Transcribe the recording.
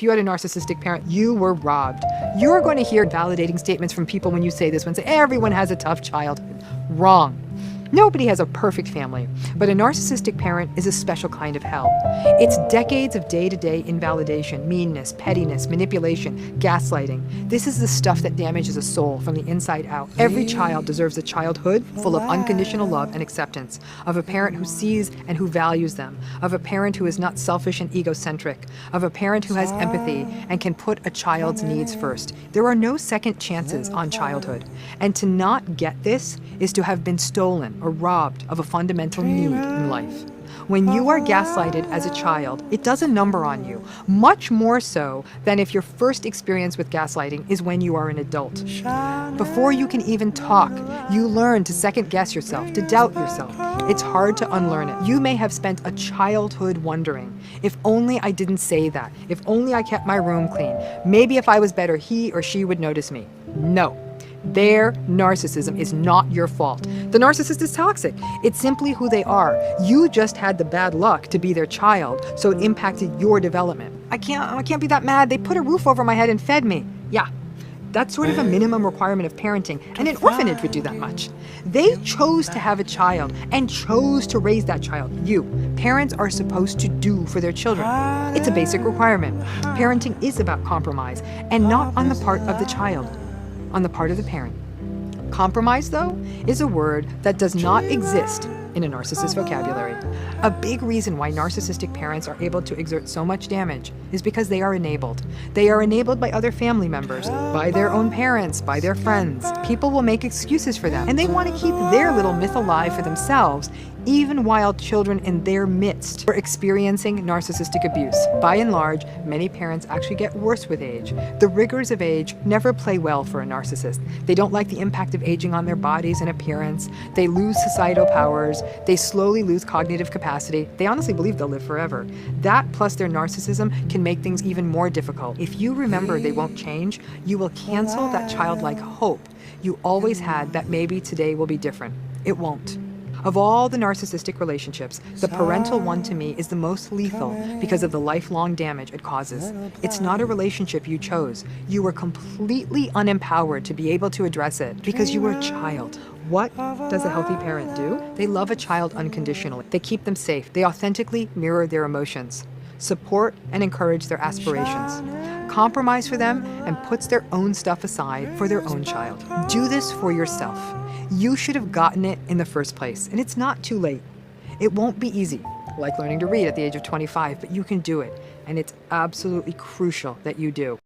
If you had a narcissistic parent, you were robbed. You're going to hear validating statements from people when you say this one. Say, everyone has a tough childhood. Wrong. Nobody has a perfect family, but a narcissistic parent is a special kind of hell. It's decades of day-to-day invalidation, meanness, pettiness, manipulation, gaslighting. This is the stuff that damages a soul from the inside out. Every child deserves a childhood full of unconditional love and acceptance, of a parent who sees and who values them, of a parent who is not selfish and egocentric, of a parent who has empathy and can put a child's needs first. There are no second chances on childhood, and to not get this is to have been stolen or robbed of a fundamental need in life. When you are gaslighted as a child, it does a number on you, much more so than if your first experience with gaslighting is when you are an adult. Before you can even talk, you learn to second guess yourself, to doubt yourself. It's hard to unlearn it. You may have spent a childhood wondering, if only I didn't say that, if only I kept my room clean, maybe if I was better, he or she would notice me. No. Their narcissism is not your fault. The narcissist is toxic. It's simply who they are. You just had the bad luck to be their child, so it impacted your development. I can't be that mad. They put a roof over my head and fed me. Yeah, that's sort of a minimum requirement of parenting, and an orphanage would do that much. They chose to have a child and chose to raise that child. You, parents, are supposed to do for their children. It's a basic requirement. Parenting is about compromise, and not on the part of the child, on the part of the parent. Compromise, though, is a word that does not exist in a narcissist vocabulary. A big reason why narcissistic parents are able to exert so much damage is because they are enabled. They are enabled by other family members, by their own parents, by their friends. People will make excuses for them, and they want to keep their little myth alive for themselves, even while children in their midst are experiencing narcissistic abuse. By and large, many parents actually get worse with age. The rigors of age never play well for a narcissist. They don't like the impact of aging on their bodies and appearance. They lose societal powers. They slowly lose cognitive capacity. They honestly believe they'll live forever. That plus their narcissism can make things even more difficult. If you remember they won't change, you will cancel that childlike hope you always had that maybe today will be different. It won't. Of all the narcissistic relationships, the parental one to me is the most lethal because of the lifelong damage it causes. It's not a relationship you chose. You were completely unempowered to be able to address it because you were a child. What does a healthy parent do? They love a child unconditionally. They keep them safe. They authentically mirror their emotions, support and encourage their aspirations, compromise for them, and puts their own stuff aside for their own child. Do this for yourself. You should have gotten it in the first place, and it's not too late. It won't be easy, like learning to read at the age of 25, but you can do it, and it's absolutely crucial that you do.